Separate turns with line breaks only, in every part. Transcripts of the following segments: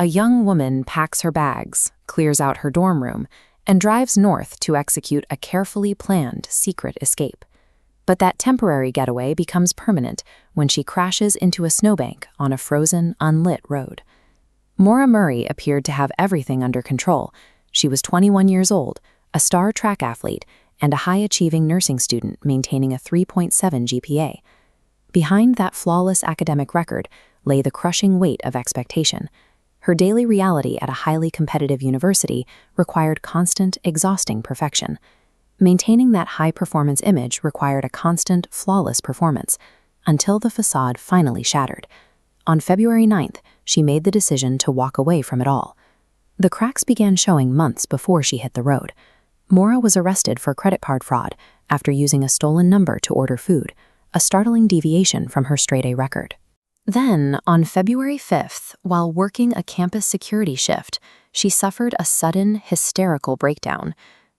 a young woman packs her bags, clears out her dorm room, and drives north to execute a carefully planned secret escape. But that temporary getaway becomes permanent when she crashes into a snowbank on a frozen, unlit road. Maura Murray appeared to have everything under control. She was 21 years old, a star track athlete, and a high-achieving nursing student maintaining a 3.7 GPA. Behind that flawless academic record lay the crushing weight of expectation. Her daily reality at a highly competitive university required constant, exhausting perfection. Maintaining that high-performance image required a constant, flawless performance, until the facade finally shattered. On February 9th, she made the decision to walk away from it all. The cracks began showing months before she hit the road. Maura was arrested for credit card fraud after using a stolen number to order food, a startling deviation from her straight-A record. Then, on February 5th, while working a campus security shift, she suffered a sudden, hysterical breakdown.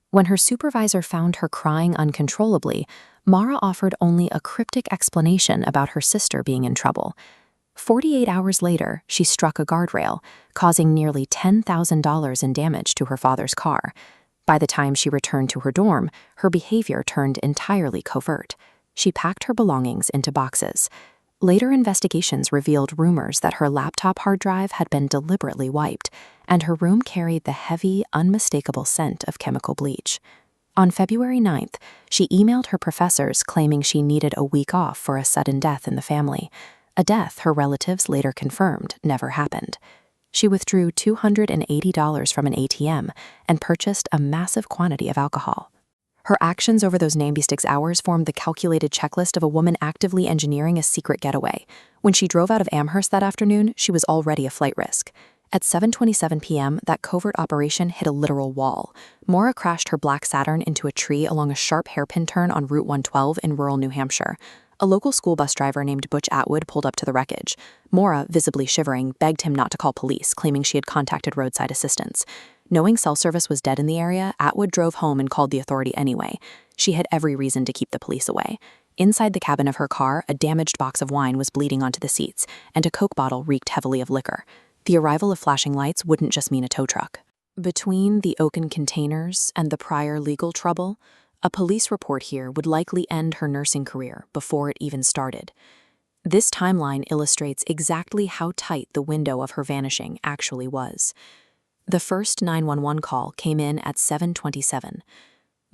When her supervisor found her crying uncontrollably, Maura offered only a cryptic explanation about her sister being in trouble. 48 hours later, she struck a guardrail, causing nearly $10,000 in damage to her father's car. By the time she returned to her dorm, her behavior turned entirely covert. She packed her belongings into boxes. Later investigations revealed rumors that her laptop hard drive had been deliberately wiped, and her room carried the heavy, unmistakable scent of chemical bleach. On February 9th, she emailed her professors claiming she needed a week off for a sudden death in the family, a death her relatives later confirmed never happened. She withdrew $280 from an ATM and purchased a massive quantity of alcohol. Her actions over those namby-sticks hours formed the calculated checklist of a woman actively engineering a secret getaway. When she drove out of Amherst that afternoon, she was already a flight risk. At 7:27 p.m., that covert operation hit a literal wall. Maura crashed her black Saturn into a tree along a sharp hairpin turn on Route 112 in rural New Hampshire. A local school bus driver named Butch Atwood pulled up to the wreckage. Maura, visibly shivering, begged him not to call police, claiming she had contacted roadside assistance. Knowing cell service was dead in the area, Atwood drove home and called the authority anyway. She had every reason to keep the police away. Inside the cabin of her car, a damaged box of wine was bleeding onto the seats, and a Coke bottle reeked heavily of liquor. The arrival of flashing lights wouldn't just mean a tow truck. Between the oaken containers and the prior legal trouble, a police report here would likely end her nursing career before it even started. This timeline illustrates exactly how tight the window of her vanishing actually was. The first 911 call came in at 7:27.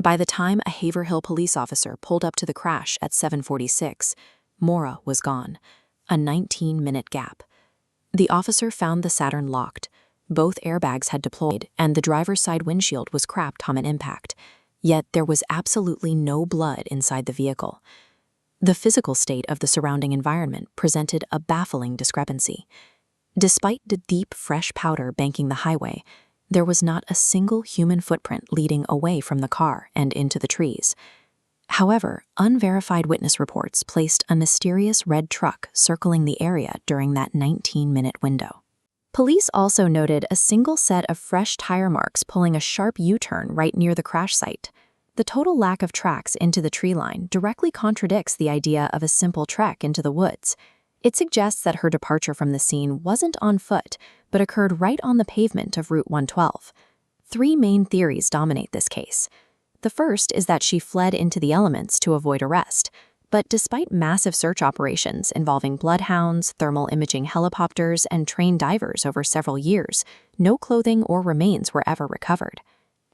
By the time a Haverhill police officer pulled up to the crash at 7:46, Maura was gone, a 19-minute gap. The officer found the Saturn locked. Both airbags had deployed, and the driver's side windshield was cracked on an impact. Yet there was absolutely no blood inside the vehicle. The physical state of the surrounding environment presented a baffling discrepancy. Despite the deep, fresh powder banking the highway, there was not a single human footprint leading away from the car and into the trees. However, unverified witness reports placed a mysterious red truck circling the area during that 19-minute window. Police also noted a single set of fresh tire marks pulling a sharp U-turn right near the crash site. The total lack of tracks into the tree line directly contradicts the idea of a simple trek into the woods. It suggests that her departure from the scene wasn't on foot, but occurred right on the pavement of Route 112. Three main theories dominate this case. The first is that she fled into the elements to avoid arrest. But despite massive search operations involving bloodhounds, thermal imaging helicopters, and trained divers over several years, no clothing or remains were ever recovered.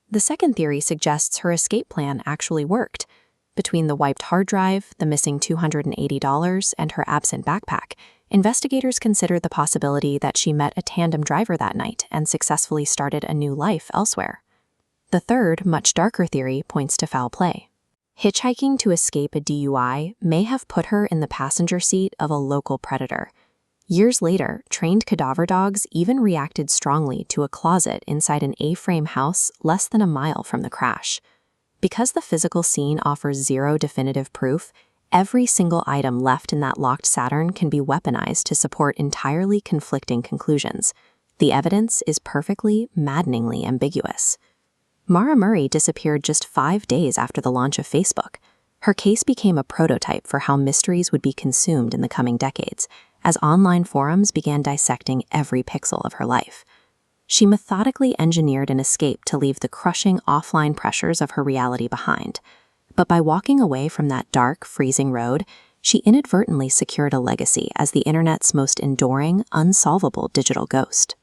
The second theory suggests her escape plan actually worked. Between the wiped hard drive, the missing $280, and her absent backpack, investigators considered the possibility that she met a tandem driver that night and successfully started a new life elsewhere. The third, much darker theory points to foul play. Hitchhiking to escape a DUI may have put her in the passenger seat of a local predator. Years later, trained cadaver dogs even reacted strongly to a closet inside an A-frame house less than a mile from the crash. Because the physical scene offers zero definitive proof, every single item left in that locked Saturn can be weaponized to support entirely conflicting conclusions. The evidence is perfectly, maddeningly ambiguous. Maura Murray disappeared just 5 days after the launch of Facebook. Her case became a prototype for how mysteries would be consumed in the coming decades, as online forums began dissecting every pixel of her life. She methodically engineered an escape to leave the crushing offline pressures of her reality behind. But by walking away from that dark, freezing road, she inadvertently secured a legacy as the internet's most enduring, unsolvable digital ghost.